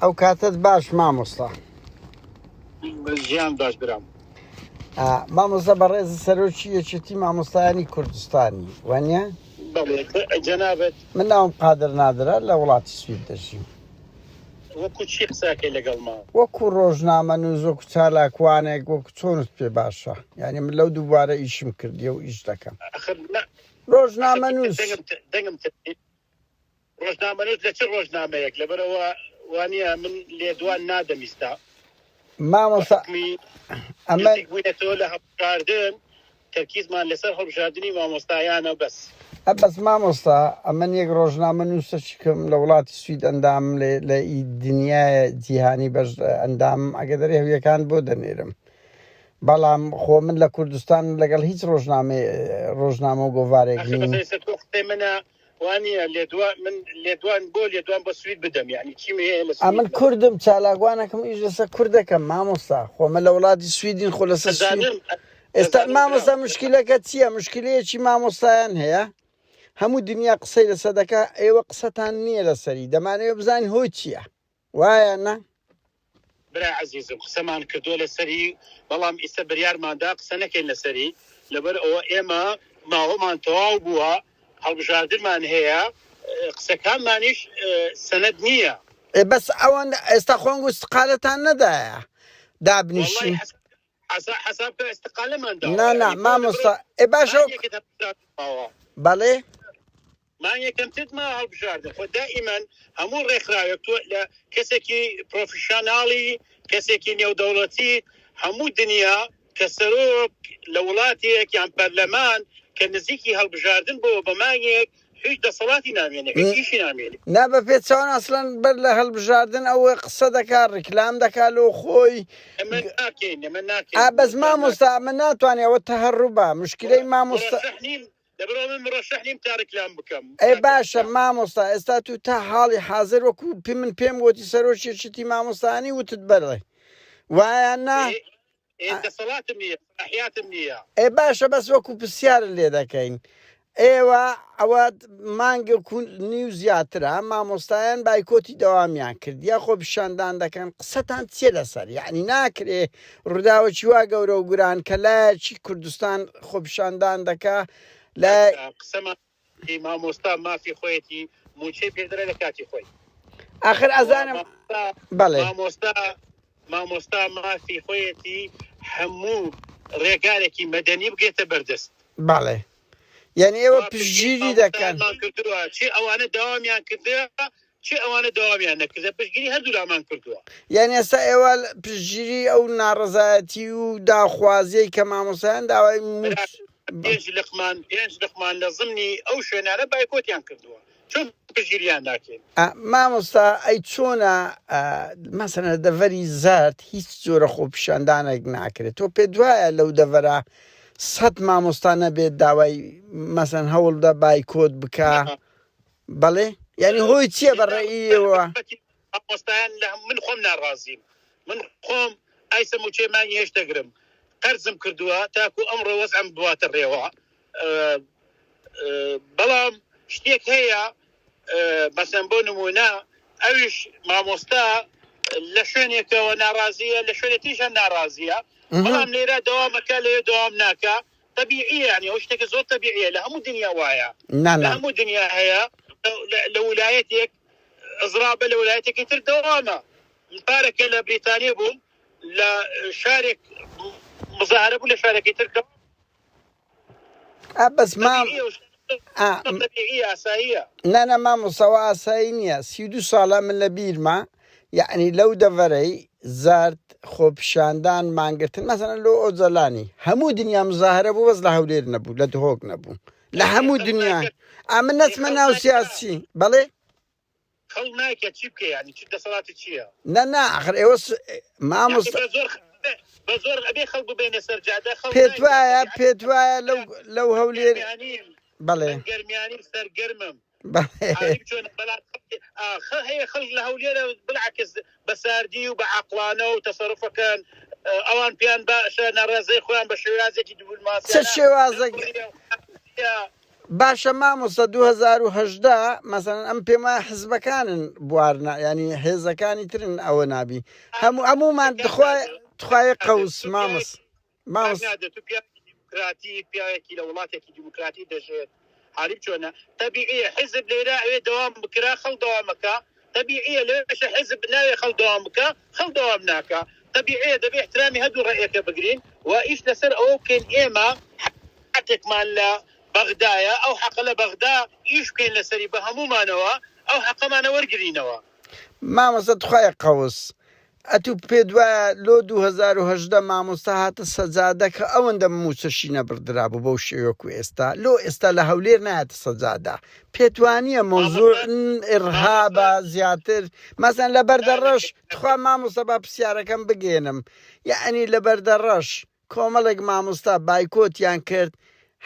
ئەو کاتت باش مامۆستا. ژیان باش برام. مامۆستا بەڕێز سەرۆکی یەکێتی مامۆستایانی کوردستانی وانە؟ جەنابەت من ناوم قادر نادرە لە وڵاتی سوید دەژیم. وەکو چی قساکەی لەگەڵما؟ وەکو ڕۆژنامە نووز وەکو چالاکوانێک وەکو چۆنت پێ باشە؟ یعنی من لەو دووبارە ئیشم کردیە و ئیش دەکەم. ڕۆژنامە نووس دەنگم ڕۆژنامە نووس لە چ ڕۆژنامەیەک لەبەرەوە وانە من لێدوان نادەمیستا مامۆستا ئەمە بووینەتەوە لە هەڵبژاردن تەرکیزمان لەسەر هەڵبژاردننی مامۆستایانە بەس. بەس مامۆستا ئەمن یەک ڕۆژنامە نووسەچکم لە وڵاتی سوید ئەندام لە دنیای جیهانی بەش ئەندام ئەگەدەری هەویەکان بۆ دەنێرم. بەڵام خۆ من لە کوردستان لەگەڵ هیچ ڕۆژنامە و گۆڤارێک منە وانە لێدوان بۆ لێدوان بە سوید بدەم یعنی چی ئەمن کوردم چالاگوانەکەم ئیش لەسەر کوردەکەم مامۆستا خۆمە لە وڵاتی سویدین خۆ لەسەر ئێستا مامۆستا مشکلەکە چییە؟ مشکلەیەکی مامۆستایان هەیە هەموو دنیا قسەی لەسەر دەکا ئێوە قسەتان نییە لەسەری دەمانەوە بزانین هۆی چییە وایە نا؟ برا عزیزم قسەمان کردووە لەسەری بەڵام ئێستا بریارماندا قسە نەکەین لەسەری لەبەر ئەوە ئێمە ماوەمان تەواو بووە هەڵبژاردنمان هەیە قسەکانمانیش سەنەد نییە. بەس ئەوەن ئێستا خۆنگ و استقالەتان نەدایە دابنیشی حساب استقالەماندا نا مامۆستا باشە بەڵێ مان یەکەمتت ما هەڵبژاردن خۆ دائیمەن هەموو ڕێکخراوێک تۆ لە کەسێکی پرۆفیشناڵی کەسێکی نێودەوڵەتی هەموو دنیا کە سەرۆک لە وڵاتێک یان پەرلەمان کە نزیکی هەڵبژاردن بۆ بەمانێک هیچ دەسەڵاتی نامێنێ هیچی نامێنێ نا بە پێچەوان ئەسڵەن بەر لە هەڵبژاردن ئەوە قسە دەکات ڕیکلام دەکات لۆ خۆی بەس مامۆستا من ناتوانێت ئەوە تەهەڕووبە مشکلەی مامۆستا مرشحنیم تا ڕیکلام بکەم. باشە مامۆستا ئێستا تو تا حاڵی حاضر وەکو من پێم وتی سەرۆکیێکی مامۆستانی وتت بەڵێ وایە نا؟ دەسەڵاتم نییە ئەحیاتم نییە. باشە بەس وەکو پرسیارە لێ دەکەین ئێوە ئەوە مانگە نیو زیاترە مامۆستایان بایکۆتی دەوامیان کرد یا خۆ پیشاندان دەکەن قسەتان چێ لەسەر یعنی ناکرێ ڕووداوەکی وا گەورە و گوران کە لایەکی کوردستان خۆ پیشاندان دەکا لە قسەمان مامۆستا مافی خۆیەتی موچەی پێدرە لە کاتی خۆی ئاخر ئەزانم بەڵێ مامۆستا مافی خۆیەتی هەموو ڕێگارێکی مەدەنی بگێتە بەردەست. بەڵێ یعنی ئێوە پشتگیری دەکەن چی ئەوانە داوامیان کردووە چی ئەوانە داوامیان نەکردە پشتگیری هەردوو لامان کردووە. یعنی ئێستا ئێوە پشتگیری ئەو ناڕەزایەتی و داخوازیەی کە مامۆستایان داوای پێنج لقمان لە ضمنی ئەو شوێنانە بایکۆتیان کردووە چۆن پشتگیریان ناکەین؟ مامۆستا ئەی چۆنە مەسەلەن دەڤەری زارد هیچ جۆرە خۆپیشاندانێک ناکرێت تۆ پێ دوایە لەو دەڤەرە 100 مامۆستا نەبێت داوای مەسەن هەوڵدا بایکۆت بکە بەڵێ یعنی هۆی چییە بەڕێیەوە؟ مامۆستایان من خۆم ناڕازیم من خۆم ئایسە موچێمانی هێش دەگرم قەرزم کردووە تاکو ئەمڕۆ وەزعم بواتە ڕێوە بەڵام شتێک هەیە مەسەن بۆ نمونە ئەویش مامۆستا لە شوێنێکەوە ناڕازیە لە شوێنێتیشان ناڕازیە بەڵام لێرە دەوامەکە لێ دەوام ناکە طبیعیە یعنی ئەو شتێکە زۆر طبیعیە لە هەموو دنیا وایە لە هەموو دنیا هەیە لە ویلایەتێک ئەزرابە لە ویلایەتێکی تر دەوامە پارێکە لە بریتانیا بووم لە شارێک مزاهرە بوو لە شارێکی ترکە بەس ئاساییە نەنە مامۆستاوە ئاسایی نییە 32 ساڵە من لە بیرمە یعنی لەو دەڤەرەی زارد خۆپیشاندان مانگرتن مەسەلەن لۆ ئۆجەلانی هەموو دنیا مزاهرە بوو بەس لە هەولێر نەبوو لە دهۆک نەبوو لە هەموو دنیا من نەچمە ناو سیاسی بەڵێ خەڵ ناکە چی بکە ینی چی دەسەڵاتی چییە؟ نە ئاخر ئێوە مامۆستا بە زۆر ئەبێ خەڵک ببێنە سەر جادە پێت وایە لەو هەولێر بەڵێ گەرمیانی سەرگەرمم هەیە خەڵک لە هەولێرە بڵعکس بە ساردی و بە عەقڵانە و تەسەڕوفەکەن ئەوان پیان باشە ناڕازەی خۆیان بە شێوازێکی دوولماسە چه شێوازێک باشە مامۆستا 2010 مەسەڵەن ئەم پێم وایە حزبەکانن بوارنا ینی هێزەکانی ترن ئەوە نابی هەمومان دخوای قەوس مامۆس دیموکراتی پیاوێکی لە وڵاتێکی دیموکراتی دەژێت حالی چۆنە تەبیعیە حزب لێرە ئەوێ دەوام بکرا خەڵ دەوامەکە تەبیعیە لێش حزب ناوێ خەڵ دەوام بکە خەڵ دەوام ناکە تەبیعیە دەبێ احترامی هەردوو ڕێیەکە بگرین و ئیش لەسەر ئەوە بکەین ئێمە حقێکمان لە بەغدایە ئەو حەقە لە بەغدا ئیش بکەین لەسەری بە هەمومانەوە ئەو حەقەمانە وەرگرینەوە مامۆستا دخوایە قەوس ئەتوو پێ دوایە لۆ 2010 مامۆستا هاتە سەجادە کە ئەوەندە موچەشی نەبردرا بوو بەو شێوەکو ئێستا لۆ ئێستا لە هەولێر نایەتە سەجادە پێتوانیە مۆزوع ئێرهابە زیاتر مەسەن لە بەردەڕەش تخوا مامۆستا با پرسیارەکەم بگێنم یعنی لە بەردەڕەش کۆمەڵێک مامۆستا بایکۆتیان کرد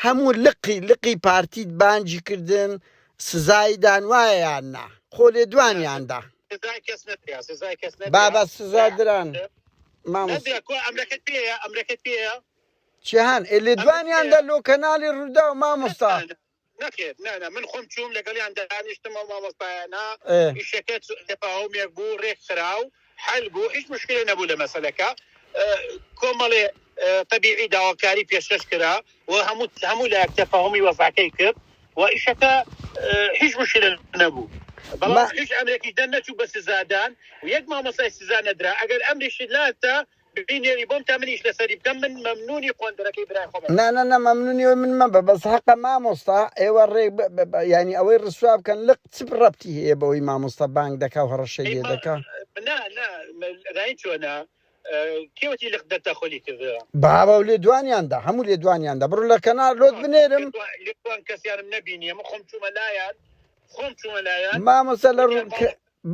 هەموو لقی پارتیت بانجی کردن سزای دانوایە یان نا خۆ لێ دوانیاندا بابە سزا دران ئەمرەکەت پێەیە چیان لێ دوانیاندا لۆ کەناڵی ڕوودا و مامۆستا نەکرد من خۆم چوم لەگەڵیان دانیشتمە مامۆستایانە ئیشەکەت تەفاهومێک بوو ڕێک خراو حل بوو هیچ مشکلێ نەبوو لە مەسەلەکە کۆمەڵێ طبیعی داواکاری پێشکەش کرا و هەموو لایەک تەفاهمی وەفاکەی کرد و ئیشەکە هیچ مشکلە نەبوو بەڵام هیچ ئەمرێکی دەر نەچوو بە سزادان و یەک مامۆستای سزا نەدرا ئەگەر ئەمریشت لاتە ببینێری بۆم تا منیش لەسەری بکەم من مەمنونی خوێندەرەکەی برای خۆم نە مەمنونی من مەبە بەس حەقە مامۆستا ئێوە ڕێک ینی ئەوەی ڕسوا بکەن لق چ ڕەبتی هەیە بەوەی مامۆستا بانگ دەکا و هەڕەشەی لێ دەکا ڕای چۆنە کێوەتی لق دەتەخۆلی کردەوە بابە و لێ دوانیاندا هەموو لێ دوانیاندا بڕۆ لە کەنار لۆت بنێرم لێوان کەسیانم نەبینیە من خۆم چوومە لایەن مامۆستا لە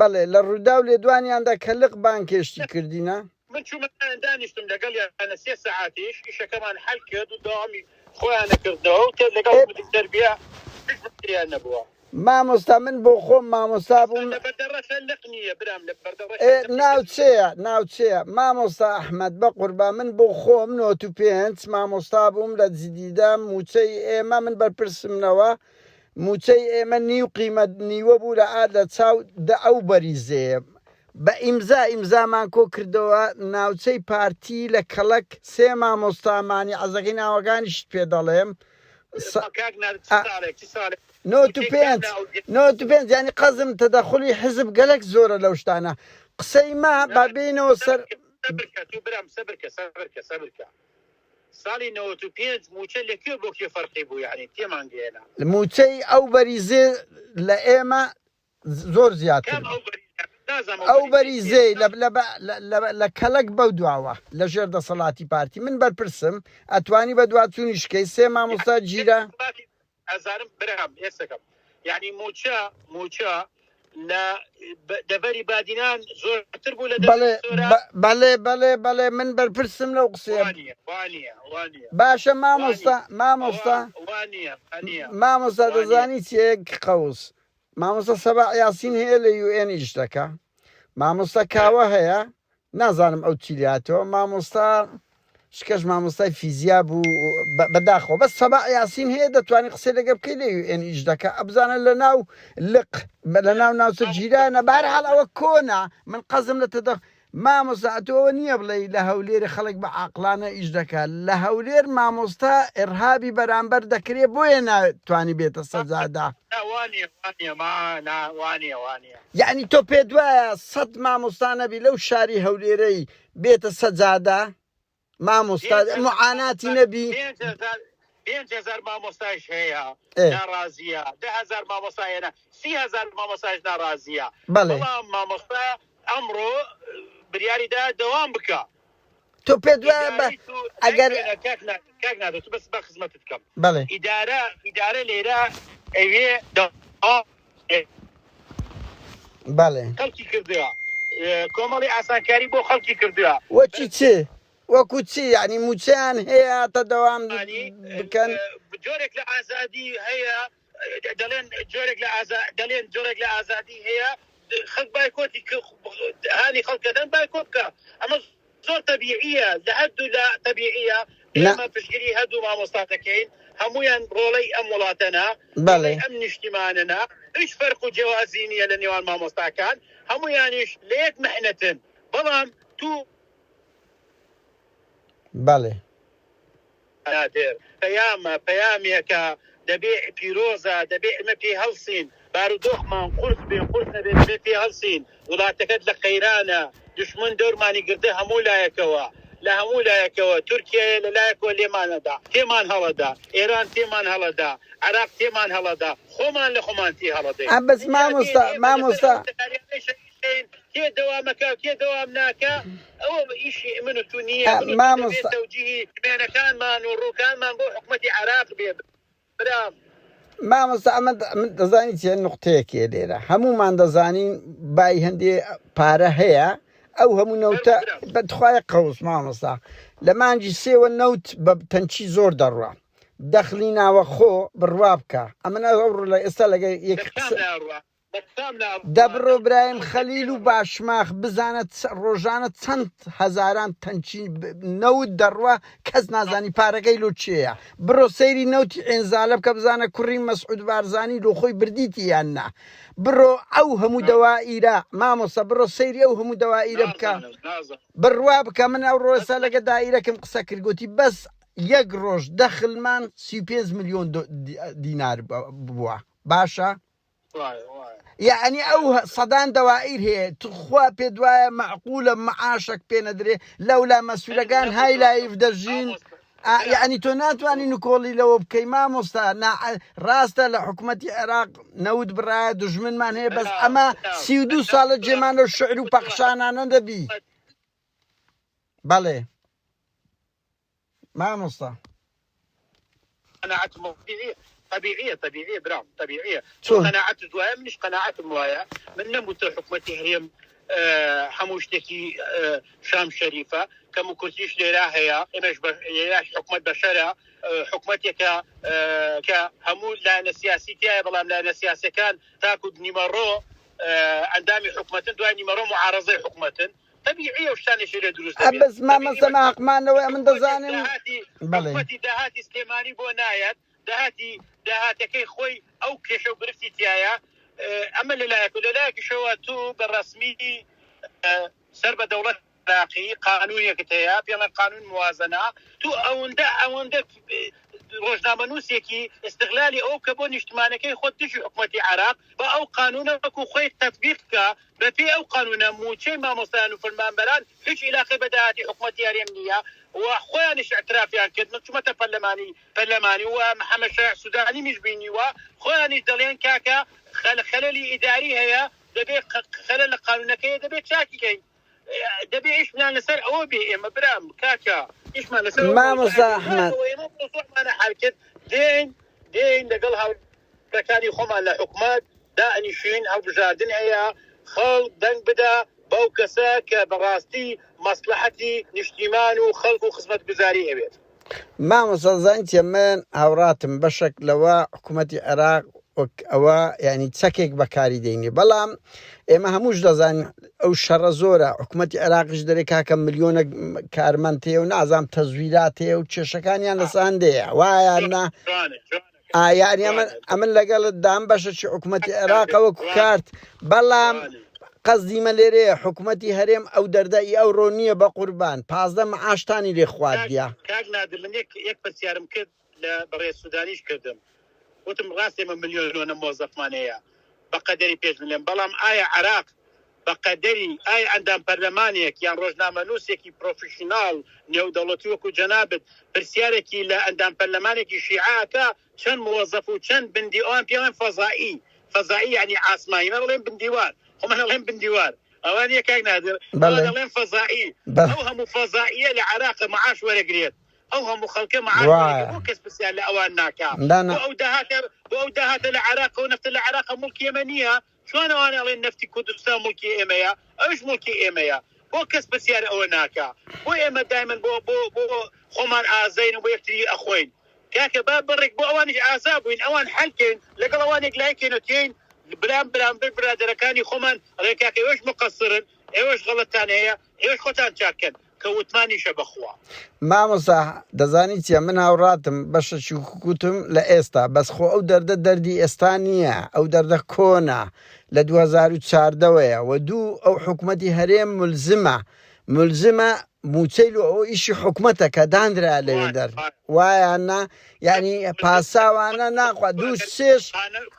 بەڵێ لە ڕوودا و لێ دوانیاندا کە لق بانگ کێشتی کردینە من چوومە دانیشتم لەگەڵ یانە 3 ساعاتیش ئیشەکەمان حەل کرد و داوامی خۆیان نەکردەوە و لەگەڵ دەربیا هیچ نەبووە مامۆستا من بۆ خۆم مامۆستا بووم ناوچەیە مامۆستا ئەحمەد بە قوربا من بۆ خۆم 95 مامۆستا بووم لە جدیدا موچەی ئێمە من بەرپرسمنەوە موچەی ئێمە نیو قیمە نیوە بوو لە لە چاو ئەو بەریزەیە بە ئیمزامان کۆ کردەوە ناوچەی پارتی لە کەڵک 3 مامۆستامانی عەزەکەی ناوەکانیشت پێ دەڵێم 95 ینی قەزم تەدەخولی حزب گەلک زۆرە لەو شتانە قسەی ما بابینەوە سەر سەبرکە ساڵی 95 موچە لەکوێ بۆ کێ فەرقی بوو یعنی تێمان گەێنە موچەی ئەو بەریزێ لە ئێمە زۆر زیاتر ئەو بەریزەی لە کەلک بەو دواوە لە ژێر دەسەڵاتی پارتی من بەرپرسم ئەتوانی بە دواتچوونی شکەی 3 مامۆستا گیرە ئەزارم برام ئێستەکەم یعنی موچە لە دەبەری بادینان زۆرتر بوو لە بەڵێ من بەرپرسم لەو قسەیە باشە مامۆستا دەزانی چێک قەوس مامۆستا سەبا یاسین هەیە لە UN ئیش دەکا مامۆستا کاوە هەیە نازانم ئەو چیلاتەوە مامۆستا شکەش مامۆستای فیزیا بوو بەداخەوە بەس سەبا یاسین هەیە دەتوانانی قسەی لەگە بکەی لە UN ئیش دەکا ئەبزانە لە ناو لق لە ناوچە جیرانە بەرحاڵ ئەوە کۆنا من قەزم لە تەدەخ مامۆستا ئەتەوە نییە بڵێ لە هەولێر خەڵک بە عاقلانە ئیش دەکات لە هەولێر مامۆستا ئێرهابی بەرامبەر دەکرێت بۆیە ناتوانی بێتە سەجادا یعنی تۆ پێ دوایە 100 مامۆستا نەبی لەو شاری هەولێرەی بێتە سەجادا مامۆستا معاناتی نەبی 5,000 مامۆستایش هەیە ناڕازیە 10,000 مامۆستایەنە 30,000 مامۆستایش ناڕازیە بەڵام مامۆستا ئەمڕۆ بریاریدا دەوام بکە تۆ پێ دوایە ئەگەر کاک نادێت بەس بە خزمەتت بکەم بەڵێ ئیدارە لێرە ئەوێ بەڵێ خەڵکی کردووە کۆمەڵی ئاسانکاری بۆ خەڵکی کردووە وەچی چێ وەکو چی یعنی موچیان هەیە تا دەوام بکەن جۆرێک لە ئازادی هەیە دەڵێن جۆرێک لە ئازادی هەیە خەڵک بایکۆتی هانی خەڵکەدەن بایکۆت بکە ئەمە زۆر تەبیعیە لە هەردوو لە تەبیعیە ئێمە پشتگیری هەردوو مامۆستا دەکەین هەمویان ڕۆڵەی ئەم وڵاتەنا ئەم نیشتیمانەنا هیچ فەرق و جیاوازی نییە لە نێوان مامۆستاکان هەمویانیش لە یەک مەحنەتن بەڵام تو بەڵێ پەیامێکە دەبێ پیرۆزە دەبێ ئەمە پێی هەڵسین بارودۆخمان قورس بێن قورس نەبێت بێ پێی هەڵسین وڵاتەکەت لە خەیرانە دشمن دەورمانی گردە هەموو لایەکەوە لە هەموو لایەکەوە تورکیا لە لایەکەوە لێمانەدا تێمان هەڵەدا ئێران تێمان هەڵەدا عراق تێمان هەڵەدا خۆمان لە خۆمان تێ هەڵەدەین بەس مامۆستا کێ دەوامەکە کێ دەوام ناکە ئەوە ئیشی من و تو نییە تەوجیهی بێنەکانمان و ڕووکانمان بۆ حکومەتی عراق بێ برام مامۆستا ئەمە دەزانی چێ نوقتەیەکێ لێرە هەمومان دەزانین بای هەندێ پارە هەیە ئەو هەموو نەوتە بەتخوای قەوس مامۆستا لە مانجی سێوە نەوت بە تەنچی زۆر دەڕوە دەخلی ناوە خۆ بڕوا بکە ئەمە لە ئێستا لەگە یەک دەبڕۆ برایم خەلیل و باشماخ بزانێت ڕۆژانە چەند هەزاران تەنچی نەوت دەڕوە کەس نازانی پارەکەی لۆ چێیە بڕۆ سەیری نەوتی ئێنزالە بکە بزانە کوڕی مەسعود بارزانی لۆ خۆی بردیتی یان نا بڕۆ ئەو هەموو دەوائیرە مامۆستا بڕۆ سەیری ئەو هەموو دەوائیرە بکە بڕوا بکە من ئەو ڕۆستا لەگە دائیرەکەم قسە کردگوتی بەس یەک ڕۆژ دەخلمان 35 ملیۆن دینار بووە باشە یعنی ئەو سەدان دەوائیر هەیە تخوا پێ دوایە معقولە معاشێک پێ نەدرێ لەولا مەسوولەکان های لایف دەژین یعنی تۆ ناتوانانی نکۆڵی لەوە بکەی مامۆستا ڕاستە لە حکوومەتی عێراق نەوت بڕایە دوژمنمان هەیە بەس ئەمە 32 ساڵە جێمان لە شعر و پەخشانانە دەبی بەڵێ مامۆستا طبيعية برام طبيعية قناعة دوايا منش قناعة موايا من نموت حكومتي هريم حموشتكي شام شريفة كمكرتيش لراهيا إمش حكومة بشرة حكومتي كهمول لأن سياسي تيا بلام لأن سياسي كان تاكد نمرو عندامي حكومة دوايا نمرو معارضة حكومة طبيعية وشتاني شيء دروس بس ما مسمع حكمان لو من دزانم حكومتي دهاتي سليماني بونايت دهاتەکەی خۆی ئەو کێشە و گرفتی تایە ئەمە لەلایەک شەوە تو بەڕسمی سەر بە دەوڵەت عراقی قانونێکت هەیە پێڵە قانون موازنە تو ئەوەندە ڕۆژنامە نووسێکی استغلالی ئەو کە بۆ نیشتمانەکەی خۆت دژی حکومەتی عراق بە ئەو قانونە وەکو خۆی تەطبیق بکە بەپێی ئەو قانونە موچەی مامۆستایان و فەرمانبەران هیچ عیلاقەی بە داهاتی حکومەتی هەرێم نییە وخوانش اعترافيان كد نتوما برلماني ومحمد شارع سوداني مش بيني وخوانش دلين كاكا خلل اداري هي دبي خلل قانونكيه دبي شاكي كاين دبي ايش من نسر او بي ام برام كاكا ايش ما نسر ما مصا احمد انا حركه دين دقلها كاني خما لحكومات داني شين او بجادن هي خل دنگ بدا بەو کەسە کە بەڕاستی مەسلحەتی نیشتیمان و خەڵک و خزمەتگوزاری هەبێت مامۆستا زانیتە من هاوڕاتم بەشێک لەوە حکوومەتی عێراق ئەوە یعنی چەکێک بەکاری دەینێ بەڵام ئێمە هەمووش دەزانین ئەو شەڕە زۆرە حکوومەتی عێراقیش دەرێ کاکە ملیۆنە کارمەند هەیە و نازام تەزویرات هەیە و کێشەکانیان لەسەر هەندەیە وایە نا یعنی ئەمن لەگەڵت دام بەشە چی حکوومەتی عێراقەوە کارت بەڵام قەزدیمە لێرەیە حکوومەتی هەرێم ئەو دەردایی ئەو ڕۆ نییە بە قوربان 15 معاشتانی لێ خواردیە کاک نادر من یەک پرسیارم کرد لە بەڕێز سودانیش کردم وتم ڕاستی ئێمە ملیۆنە مۆزەفمان هەیە بە قەدەری 5 ملیۆن بەڵام ئایا عێراق بە قەدەری ئایا ئەندام پەرلەمانێک یان ڕۆژنامە نووسێکی پرۆفیشناڵ نێودەوڵەتی وەکو جەنابەت پرسیارێکی لە ئەندام پەرلەمانێکی شیعاکە چەند موەزەف و چەند بندی ئەوان پێڵێن فەزایی یعنی ئاسمانی نەڵێن بندیوار هم لهم بنديوار اوانيه كاين نادر لهم فضائي او هم فضائيه لعراق معاش ولا قريت او هم خلقه معاش ولا مو كسب سيال اوان ناكا او دهات العراق ونفط العراق ملك يمنيه شلون انا لين نفتي كردستان ملك ايميا اوش ملك ايميا بو كسب سيال اوناكا بو ايما دائما بو خمان ازين وبو يكتري اخوين كاك باب برك بو اوان عذاب وين اوان حلكين لقل اوان لايكينوتين بلام برادرەکانی خۆمان ڕێکاکە ئێوەش مقصرن ئێوەش غەڵەتان هەیە ئێوەش خۆتان چاکەن کە وتمانیشە بەخوا مامۆستا دەزانی چیە من هاوڕاتم بەشەی کووتم لە ئێستا بەس خۆ ئەو دەردە دەردی ئێستا نییە ئەو دەردە کۆنا لە 2014وەیە و دوو ئەو حکوومەتی هەرێم ملزمە موچەیل و ئەو ئیشی حکوومەتە کە دانرا لەوێ دەر وایەنا یعنی پاساوانە ناخوا دوو سێش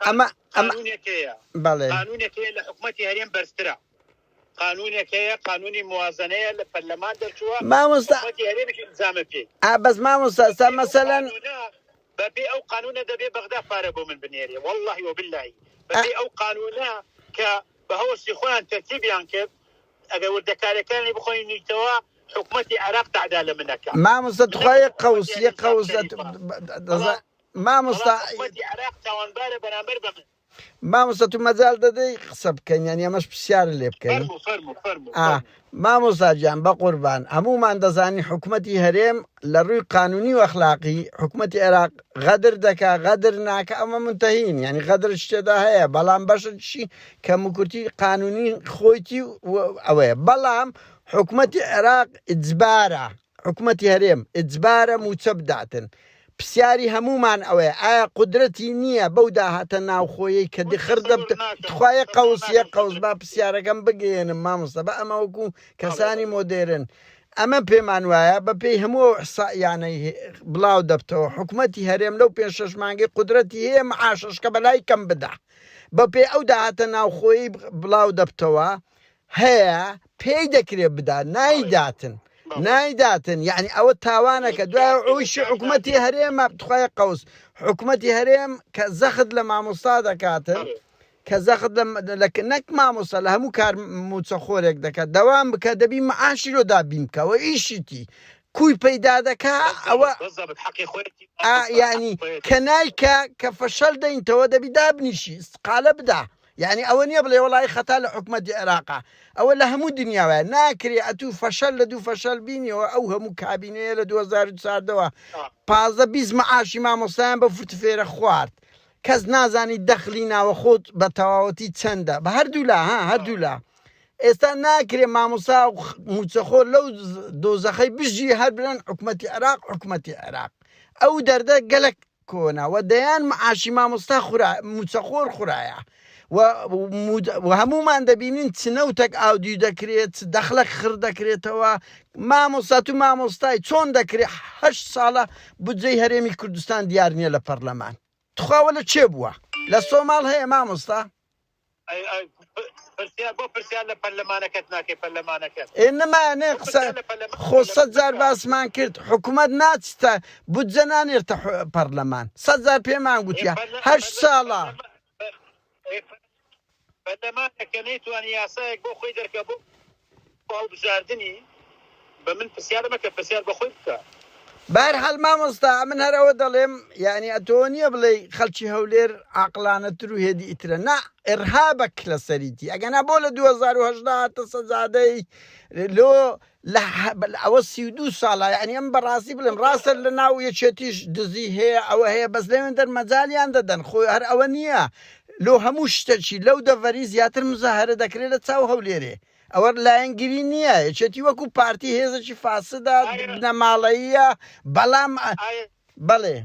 ئەمە بەڵێ قانونێکەیە لە حکوومەتی هەرێم بەرزترە قانونێکەیە قانونی موازنەیە لە پەرلەمان دەرچووە مامۆستا هەرێمێکی ئیلزامە پێی بەس مامۆستا مەسەلەن بەبێ ئەو قانونە دەبێ بەغدا پارە بۆ من بنێرێ واللهی وباللهی بەبێ ئەو قانونە کە بە هەوەستی خۆیان تەرتیبیان کرد ئەگەر وردەکارەکانی بخۆینیتەوە حکوومەتی عێراق تعدا لە منەکە مامۆستا توخوای قەوسیە مامۆستا عێراق تاوانبارە بەرامبەر بە من مامۆستا تو مەجال دەدەی قسە بکەین یانی ئەمەش پرسیارە لێ بکەین مامۆستا گیان بە قوربان هەمومان دەزانی حکوومەتی هەرێم لە ڕووی قانونی و ئەخلاقی حکوومەتی عێراق غەدر دەکا غەدر ناکە ئەمە منتەهین یعنی غەدر شتێدا هەیە بەڵام بەشەشی کەموکورتی قانونی خۆیتی ئەوەیە بەڵام حکوومەتی عێراق ئیجبارە حکوومەتی هەرێم ئیجبارە موچە بداتن پرسیاری هەمومان ئەوەیە ئایا قودرەتی نییە بەو داهاتە ناوخۆیی کە دیخردە تخوایە قەوسیە قەوس با پرسیارەکەم بگەێنم مامۆستا بە ئەمە وەکو کەسانی مۆدێرن ئەمە پێمان وایە بە پێی هەموو یانەی بڵاو دەبتەوە حکوومەتی هەرێم لەو 5-6 مانگی قودرەتی هەیە معاششکە بەلای کەم بدا بە پێی ئەو داهاتە ناوخۆیی بڵاو دەبتەوە هەیە پێی دەکرێت بدا نایداتن یعنی ئەوە تاوانەکە دوای ئەویشی حکوومەتی هەرێمە بتخوای قەوس حکوومەتی هەرێم کە زەخت لە مامۆستا دەکاتن کە زەخت نەک مامۆستا لە هەموو کار موچەخۆرێک دەکات دەوام بکە دەبی معاشی لۆ دابین بکەوە ئیشیتی کوی پەیدا دەکا ئەوە یعنی کە نایکە کە فەشەل دەینتەوە دەبی دابنیشی استقالە بدا یعنی ئەوە نییە بڵێ وڵی خەتا لە حکوومەتی عێراقا ئەوە لە هەموو دنیاوە ناکرێ ئەتوو فەشەل لە دوو فەشەل بینیەوە ئەو هەموو کابینەیە لە 2014ەوە 15-20 مەعاشی مامۆستایان بە فوتفێرە خوارد کەس نازانی دەخلی ناوە خۆت بە تەواوەتی چەندە بە هەردوو لا ئێستا ناکرێ مامۆستا موچەخۆر لەو دۆزەخەی بژی هەر برن حکوومەتی عێراق ئەو دەردە گەلک کۆنا و دەیان معاشی مامۆستا موچەخۆر خورایە و هەمومان دەبینین چنەوتەک ئاودی دەکرێت دەخلە خڕ دەکرێتەوە مامۆستای چۆن دەکرێت 8 ساڵە بودجەی هەرێمی کوردستان دیار نییە لە پەرلەمان تخواوە لە چێ بووە لە سۆماڵ هەیە مامۆستا بۆ پرسیار لە پەرلەمانەکەت ناکەی پەرلەمانەکەت نەمانێ قسە خۆ 100 جار باسمان کرد حکوومەت ناچتە بودجە نانێتە پەرلەمان 100 جار پێمان گوتیە 8 ساڵە پەرلەمانەکە نەیتوانی یاسایەک بۆ خۆی دەرکە بۆ بژاردننی بە من پرسیارە مەکە پرسیار بە خۆی بکە بەرحەڵ مامۆستا من هەرەوە دەڵێم یعنی ئەتۆ نییە بڵێ خەڵکی هەولێر عاقلانەتر و هێدی ئیترە نا ئێرهابەک لە سەریتی ئەگەنا بۆ لە 2010 سەجادەی لۆ ئەوە 32 ساڵە یعنی ئەم بەڕاستی بڵێم ڕاستە لە ناو یەکێتیش دزی هەیە ئەوە هەیە بەس لەوێن دەرمەجالیان دەدەن خۆی هەر ئەوە نییە لۆ هەموو شتەچی لەو دەڤەری زیاتر مزاهرە دەکرێت لە چاو هەولێرێ ئەوە لایەنگیری نییە یەکێتی وەکو پارتی هێزەکی فاسدا بنەماڵەیە بەڵام بەڵێ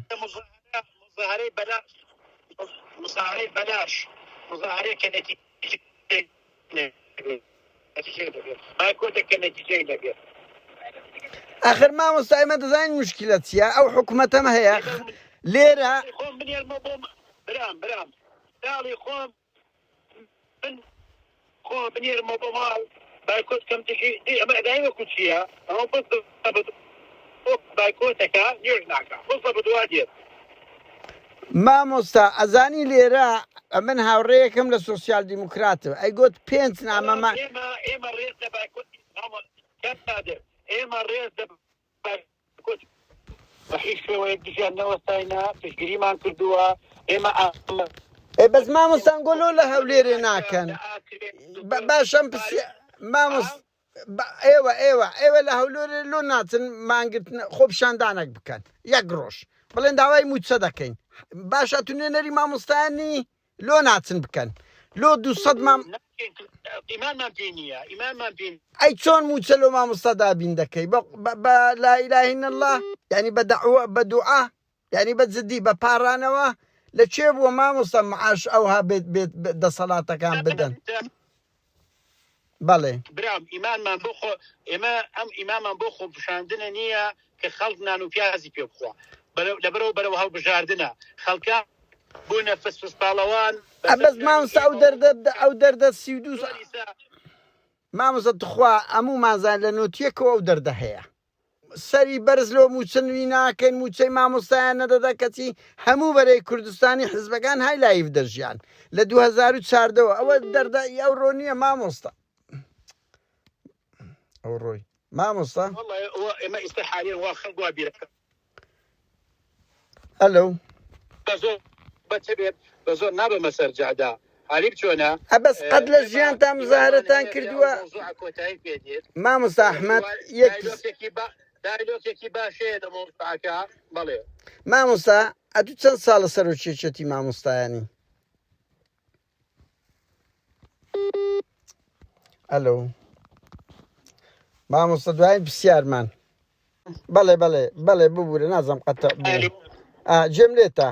مزاهرەی بەلاش مزاهرەیەکە نەتیجەی دەبێت ئاخر مامۆستا ئێمە دەزانین موشکیلە چییە ئەو حکوومەتەمە هەیە لێرە برام داڵی خۆم بنێرمە بۆ ماڵ بایکۆت کەم ئەمە ئەدایوەکو چییە ئەوە بایکۆتەکە نوێژ ناکە بۆ بەدوا دێت مامۆستا ئەزانی لێرە من هاوڕێیەکەم لە سۆسیال دیموکراتەوە ئەی گوت 5 نامەمان ئێمە ڕێز لە بایکۆتی ئێمە ڕێز لە بایکۆت بە هیچ شێوەیەک دیژیان نەوەستاینا پشتگیریمان کردووە ئێمە بەس مامۆستان گۆلۆ لە هەولێرێ ناکەن باشەم ئێوە لە هەولێرێ لۆ ناچن مانگرتن خۆپشاندانێک بکەن یەک ڕۆژ بڵێن داوای موچە دەکەین باشە تو نوێنەری مامۆستایانی لۆ ناچن بکەن لۆ 200 ئیمانمان پێ نییە ئیمانمان پێ ئەی چۆن موچە لۆ مامۆستا دابین دەکەی بە لا ئیلاهە ئیلا الله یعنی بە دەعوە بە دوعا یعنی بە جدی بە پاڕانەوە لەکوێ بووە مامۆستا معاش ئەوها بێت دەسەڵاتەکان بدەن بەڵێ برام ئیمانمان بۆ خۆ ئێمە ئەم ئیمانمان بۆ خۆ پیشاندنە نییە کە خەڵک نان و پیازی پێ بخوا لەبەرەوە بەرەوە هەڵبژاردنە خەڵکە بوونە فسپاڵەوان بەس مامۆستا ئەو دەردە 32 مامۆستا تخوا هەموو مازان لە نوتیەکەوە ئەو دەردە هەیە سەری بەرز لۆ موچنوی ناکەین موچەی مامۆستایان نەدەدا کەچی هەموو بەرەی کوردستانی حزبەکان های لایف دەژیان لە 2014ەوە ئەوە دەردە ئەو ڕۆ نییە مامۆستا ئەو ڕۆی مامۆستا ئێمە ئێستا حالیان وا خەڵک وا بیرەکە هەلو بە زۆر نابەمە سەرجادا حالی بچۆنە ئەبەس قەت لە ژیانتان مزاهرەتان کردووە مامۆستا ئەحمەد دایلۆکێکی باشەیە لە مۆستاکە بەڵێ مامۆستا ئەتوو چەند ساڵە سەرۆکێچەتی مامۆستایانی ئەلو مامۆستا دوای پرسیارمان بەڵێ ببوورە نازەم قەتە جێم لێتە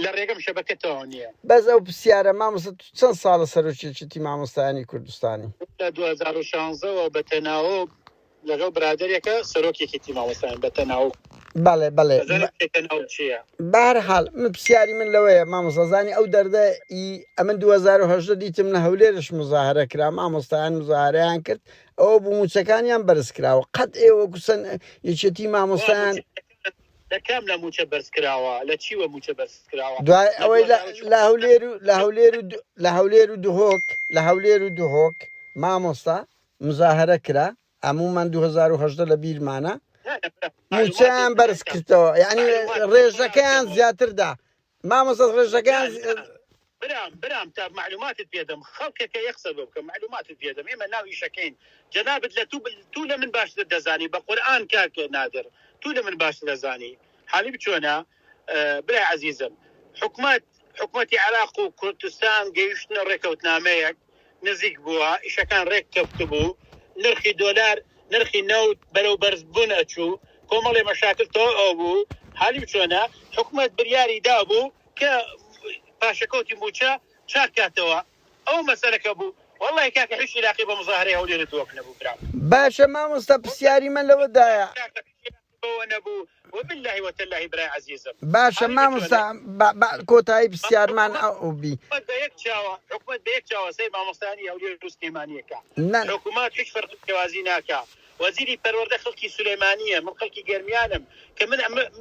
لە ڕێگەم شەبەکەتەوە نییە بەس ئەو پرسیارە مامۆستا چەند ساڵە سەرۆکێچەتی مامۆستایانی کوردستانی لە 2016ەوە بە تەناوە لەگەڵ برادێکە سەرۆکێکی مامۆستایان بە تەناو بەڵێ بەهەرحاڵ من پرسیاری من لەوەیە مامۆستازانی ئەو دەردە ئەمن 2010 دیتم لە هەولێرش مزاهرە کرا مامۆستایان مزاهرەیان کرد ئەوە بوو موچەکانیان بەرز کراوە قەت ئێوە کوسەن یەکێتی مامۆستایان لەکام لە موچە بەرز کراوە لە چیوە موچە بەرز کراوە دوای ئەوەی لە هەولێر و دوهۆک مامۆستا مزاهرە کرا هەمومان 2010 لە بیرمانە موچەیان بەرز کردەوە یعنی ڕێژەکەیان زیاتردا مامۆستا ڕێژەکەیان برام تا معلوماتت پێدەم خەڵکەکە یەخسە بکە معلوماتت پێدەم ئێمە ناوی شەکەین جەنابەت لە تو لە من باشتر دەزانی بە قورئان کاکە نادر تو لە من باشتر دەزانی حالی بچۆنە برای عەزیزم حکومەتی عێراق و کوردستان گەیشتنە ڕێکەوتنامەیەک نزیک بووە ئیشەکان ڕێک کەوتبوو نرخی دۆلار نرخی نەوت بەرەو بەرز بوون ئەچوو کۆمەڵێ مەشاکل تۆ ئەو بوو حالی بچۆنە حکومەت بریاری دابوو کە پاشەکەوتی موچە چاکاتەوە ئەو مەسەلەکە بوو وەڵڵی کاکە هیچ عێراقی بە مزاهرەی هەولێرە تۆک نەبوو برام باشە مامۆستا پرسیاری من لەوەدایە نەبوو وبالله وتالله برای عزیزم باشە مامۆستا کۆتایی پرسیارمان ئەوبی حکومەت بە یەک چاوە سەی مامۆستانی هەولێر و سلێمانیەکە حکومەت هیچ فەرقی پێوازی ناکا وەزیری پەروەردە خەڵکی سولەیمانیە من خەڵکی گەرمیانم کە من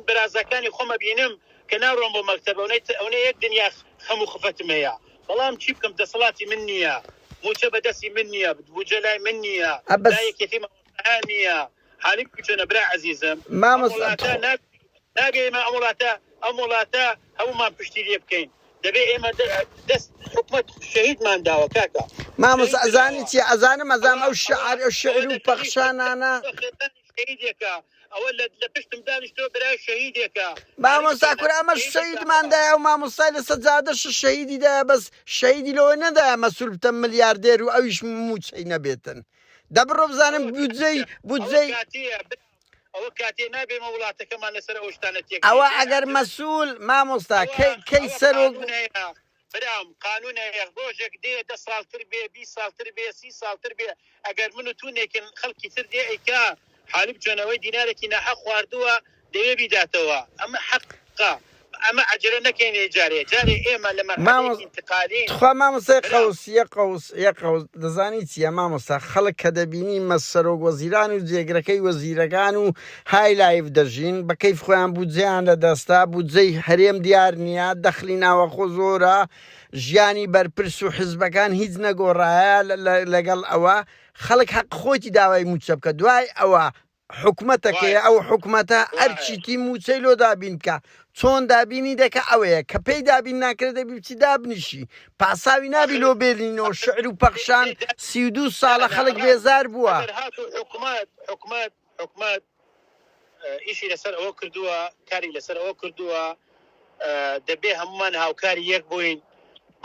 برازەکانی خۆمە بینم کە ناڕۆم بۆ مەکتەبە ئەوەی یەک دنیا خەم و خفتم هەیە بەڵام چی بکەم دەسەڵاتی من نییە موچە بەدەستی من نییە بوجە لای من نییە لایەکێتی مامۆستایان نییە حالی بچۆنە برای عەزیزم ناگەی ئێمە ئەم وڵاتە هەمومان پشتی لێ بکەین دەبێ ئێمە دەست حکومەت شەهیدمان داوە کاکە مامۆستا ئەزانی چی ئەزانم ئەو شعر و پەخشانانە شەهیدێکە ئەوە لە پشتم دانیشتۆ برای شەهیدێکە مامۆستا کورا ئەمە شەهیدماندایە و مامۆستای لە سەجادەش شەهیدیدایە بەس شەهیدی لەوە نەدایە مەسوول بتە ملیاردێر و ئەویش موچەی نەبێتن دەبڕۆ بزانم بودجەی ئەوە کاتێ نابێمە وڵاتەکەمان لەسەر ئەو شتانە تێک ئەوە ئەگەر مەسوول مامۆستا کەی سەرۆک برام قانونەیە ڕۆژێک دێ 10 ساڵتر بێ 20 ساڵتر بێ 30 ساڵتر بێ ئەگەر من و تونێکن خەڵکی تر دێ ئەیکا حالی بچۆنەوەی دینارێکی ناحەق خواردووە دەوێ بیداتەوە ئەمە حەقا ئەمە عەجەلە نەکەینێ جارێ ئێمە لە مەرحەلەیەکی انتقالین خوا مامۆستای قەوس دەزانی چییە مامۆستا خەڵک کە دەبینی مەسەرۆک وەزیران و جێگرەکەی وەزیرەکان و های لایف دەژین بە کەیف خۆیان بودجەیان لەدەستا بودجەی هەرێم دیار نییە دەخلی ناوەخۆ زۆرە ژیانی بەرپرس و حزبەکان هیچ نەگۆڕایە لەگەڵ ئەوە خەڵک حەق خۆتی داوای موچە بکە دوای ئەوە حکومەتەکەیە ئەو حکومەتە ئەرچیتی موچەی لۆ دابین بکە چۆن دابینی دەکە ئەوەیە کە پێی دابین ناکرێت دەبی بچی دابنیشی پاساوی نابی لۆ بێلینەوە شعر و پەخشان 32 ساڵە خەڵک بێزار بووە حکومەت ئیشی لەسەر ئەوە کردووە کاری لەسەر ئەوە کردووە دەبێ هەمومان هاوکاری یەک بووین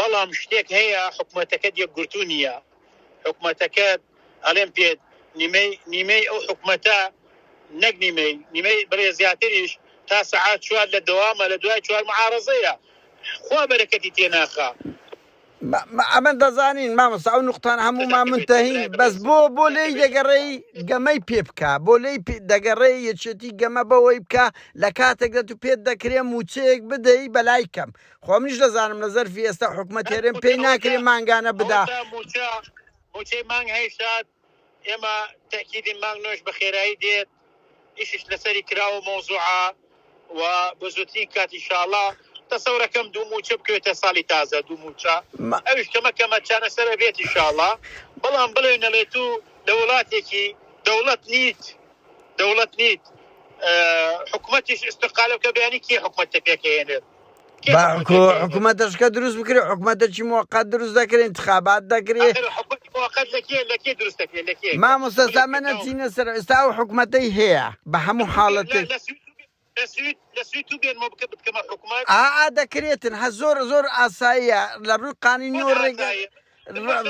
بەڵام شتێک هەیە حکوومەتەکە یەکگرتو نییە حکوومەتەکە ئەڵێم پێ نیمەی ئەو حکوومەتە نەک نیمەی بڵێ زیاتریش تا سەعات 4 لە دەوامە لە دوای 4 معارەزەیە خوا بەرەکەتی تێناخا ئەمە دەزانین مامۆستا ئەو نوقتان هەموومان منتەهین بەس بۆ لێی دەگەڕێی گەمەی پێ بکە بۆ لێی دەگەڕێ یەکێتی گەمە بەوەی بکە لە کاتێکدا تو پێت دەکرێ موچەیەک بدەی بەلای کەم خۆ منیش دەزانم لە زەرفی ئێستا حکوومەت هێرێم پێی ناکرێ مانگانە بدا موچەی مانگ هەیشات ئێمە تاکیدی مانگ نوێش بە خێرایی دێت ئیشش لەسەری کراوە مۆزوعە و بە زووترین کات ئینشاءڵڵا تەسەورەکەم دوو موچە بکوێتە ساڵی تازە دوو موچە ئەوش کەمە چانەسەرە بێت ئینشاءڵڵا بەڵام بڵێنە لێ تو لە وڵاتێکی دەوڵەت نیت حکوومەتیش استقالەکە بەیانی کێ حکوومەتە پێکەێنێت حکوومەتەشکە دروست بکرێت حکوومەتەکی موقت دروست دەکرێت انتخابات دەکرێت مامۆستا ئەمە نەچینە سەر ئێستا ئەو حکوومەتەی هەیە بە هەموو حاڵەتێک دەکرێتن هە زۆر ئاساییە لە ڕووی قانونی و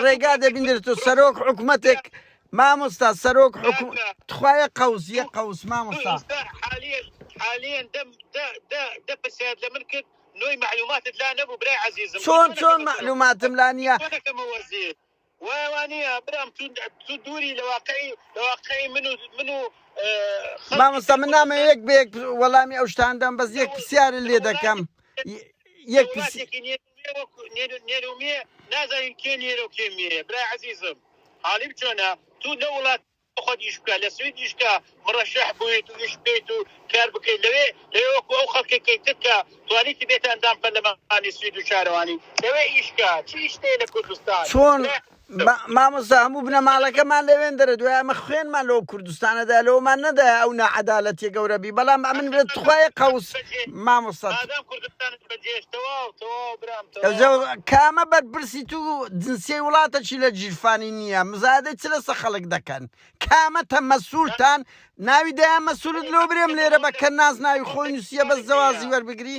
ڕێگا دەبیندێتەوە سەرۆک حکوومەتێک مامۆستا سەرۆک تخوایە قەوزیە قەوس مامۆستا حاليا دەپرسیات لە من کرد نوۆی معلوماتت لا نەبوو برای عزیزم چۆن معلوماتم لا نییە وانە برام تو دووری لە واقعی من و مامۆستا من نامە یەک بێک وەڵامی ئەو شتاندەم بەس یەک پرسیارە لێ دەکەم نێرومێ نازانین کێ نێرە و کێ مێ برای عزیزم حالی بچۆنە تو لە وڵات خۆت ئیش بکە لە سوید ئیشکە مڕەشەح بوویت و ئیش بکەیت و کار بکەیت لەوێ وەکو ئەو خەڵکێکەکەیت کە توانیتی بێتە ئەندام پەرلەمانی سوید و شارەوانی لەوێ ئیشکە چی شتێ لە کوردستان چۆن مامۆستا هەموو بنەماڵەکەمان لەوێن دەرە دوای ئەمە خوێنمان لەو کوردستانەدا لەوەمان نەدایە ئەو نەعەدالەتیە گەورەبی بەڵام ئەمن بێت توخوایە قەوس مامۆستا کامە بەرپرسی تو جنسیەی وڵاتەکی لە جیرفانی نییە مزادەی چ لەسە خەڵک دەکەن کامەتە مەسوولتان ناوی دایان مەسوولت لەو برێم لێرە بە کە ناز ناوی خۆی نووسیە بەس زەوازی وەربگری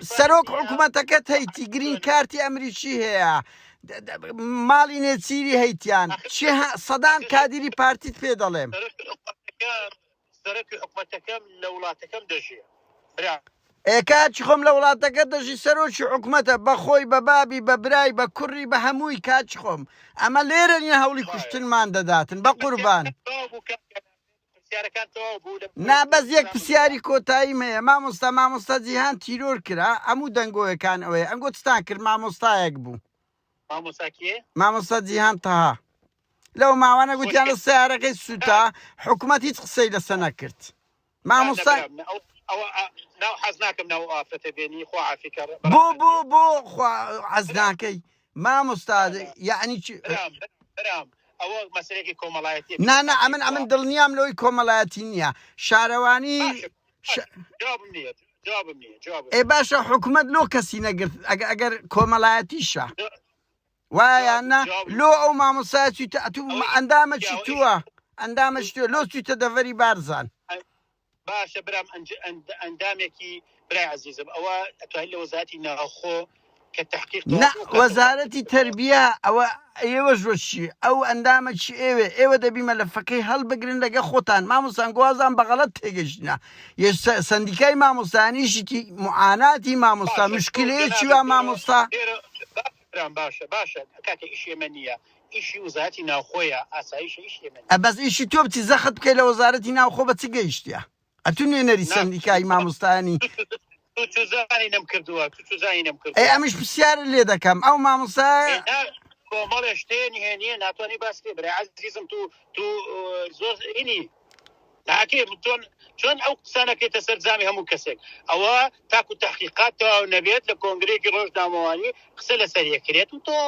سەرۆک حکوومەتەکەت هەیتی گرین کارتی ئەمریکی هەیە ماڵی نێچیری هەیتیان سەدان کادیری پارتیت پێ دەڵێم سەرۆکی حکوومەتەکەم لە وڵاتەکەم دەژێ کاچی خۆم لە وڵاتەکە دەژی سەرۆکی حکوومەتە بە خۆی بە بابی بە برای بە کوڕی بە هەمووی کاچی خۆم ئەمە لێرە نیە هەوڵی کوشتنمان دەداتن بە قوربان نابەز یەک پرسیاری کۆتاییم هەیە مامۆستا جیهان تیرۆر کرا هەموو دەنگۆیەکان ئەوەیە ئەنگۆتستان کرد مامۆستایەک بوو مامۆستا جیهان تەها لەو ماوانە گوتیانە سیارەکەی سووتا حکوومەت هیچ قسەی لەسە نەکرد مامۆستا بۆ حەزناکەی مامۆستا یعنی ئەوە مەسەلێکی کۆمەڵایەتی نانە ئەمن دڵنیام لەوەی کۆمەڵایەتی نییە شارەوانی باشە حکوومەت لۆ کەسی نەگرت ئەگەر کۆمەڵایەتیشە وایە لۆ ئەو مامۆسایەتی ئەندامەکی تووە ئەندامەش توە لۆ چیتە دەڤەری بارزان باشە برام ئەندامێکی برای عزیزم ئەوە ئەتوانین لە وەزارەتی ناوخۆ کە تحقیق وەزارەتی تەربیە ئەوە ئێوە ژۆشی ئەو ئەندامە چی ئێوە دەبی مەلەفەکەی هەڵبگرن لەگە خۆتان مامۆستان گوازان بەغەڵەت تێگەشتنە سندیکای مامۆستانیشتی معاناتی مامۆستا مشکلەیەکی وا مامۆستا باشە کاکە ئیش ئێمە نییە ئیشی وەزارەتی ناوخۆیە ئاساییشە ئیش ئێمە بەس ئیشی تۆ بچی زەخت بکەی لە وەزارەتی ناوخۆ بە چ گەیشتیە ئەتو نوێنەری سندیکای مامۆستانی ئەمیش پرسیارە لێ دەکەم ئەو مامۆستا کۆمەڵێ شتێنی هێنیە ناتوانانی باسکێ برای عزیزم تو زۆر ئینی ناکێ چۆن ئەو قسانەکەیتە سەرجامی هەموو کەسێک ئەوە تاکو تحقیقاتەوە نەبێت لە کۆنگرێکی ڕۆژنامەوانی قسە لەسەر یەکرێت و تۆ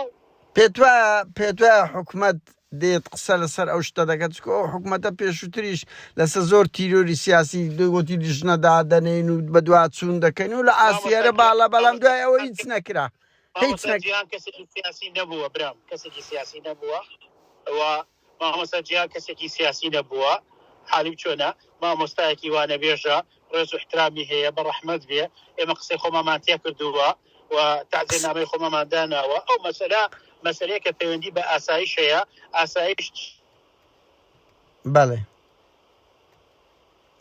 پێتوە حکوومەت دێت قسە لەسەر ئەو شتە دەکەت ئەو حکوومەتە پێشووتریش لەسەر زۆر تیرۆری سیاسی دوگوتی دیژنەدا دەنێن و بە دوا چوون دەکەین و لە ئاسیارە باڵا بەڵام دوای ئەوە هیچ نەکرا مامۆستا کەسێکی سیاسی نەبووە برام کەسێکی سیاسی نەبووە ئەوە مامۆستا جیهان کەسێکی سیاسی نەبووە حالی چۆنە مامۆستایەکی وانە بێژە ڕێز و احترامی هەیە بە ڕەحمەت بێ ئێمە قسەی خۆمامان تێ کردووە و تعزیرنامەی خۆمەمان داناوە ئەو مەسەلەیە کە پەیوەندی بە ئاسایش هەیە ئاسایش بەڵێ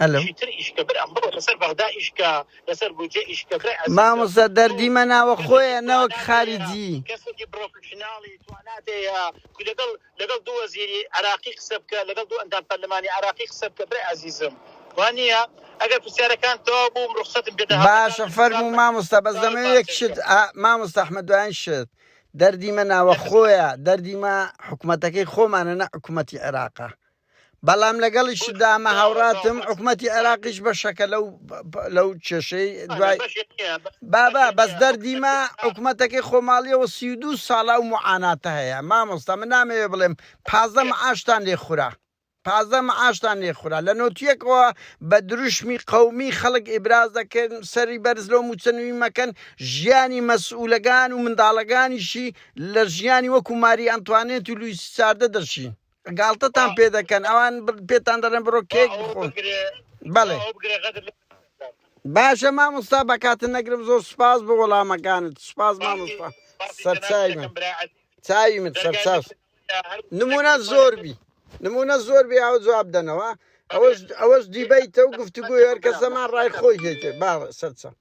ئەلو تر ئیشکە بر ئەمڕۆ لەسەر بەغدا ئیشکە لەسەر بودجێ ئیشکە مامۆستا دەردی مەناوە خۆیە نەوەک خارجی کەسێکی پرۆفشناڵی تواناتەیە لەگەڵ دوو وەزیری عراقی قسە بکە لەگەڵ دوو ئەندام پەرلەمانی عراقی قسە بکە برای عەزیزم وانە ئەگەر پرسیارەکان تەواو بووم ڕوخسەتم پێ باشە فەرموو مامۆستا بەس دەمەوێت یەک شت مامۆستا ئەحمەد دوایین شت دەردی مەناوە خۆیە دەردی ما حکوومەتەکەی خۆمانە نە حکوومەتی عێراقا بەڵام لەگەڵیشدا ئەمە هاوڕاتم حکوومەتی عێراقیش بەشەکە لەو کێشەی دوای بابا بەس دەردی ما حکوومەتەکەی خۆماڵیەوە 32 ساڵە و معاناتە هەیە مامۆستا من نامەوێ بڵێم 15 معاشتان لێخورا 15 معاشتان لێخورا لە نۆتیەکەوە بە دروشمی قەومی خەڵک ئیبراز دەکەن سەری بەرز لەو موچەنوی مەکەن ژیانی مەسئولەکان و منداڵەکانیشی لە ژیانی وەکو ماری ئەنتوانێت و لویس چاردە دەرشین گاڵتەتان پێ دەکەن ئەوان پێتان دەڵێن بڕۆ کێک بخۆن بەڵێ باشە مامۆستا بەکاتن نەگرم زۆر سوپاس بۆ وەڵامەکانت سوپاس مامۆستا سەرچاوی من چاوی من سەرچاو نمونە زۆر بێ ئەو جواب دەنەوە ئەوەش دیبەیتە و گفتوگوی هەر کەس زەمان ڕای خۆی هێتێ باڵێ سەرچاو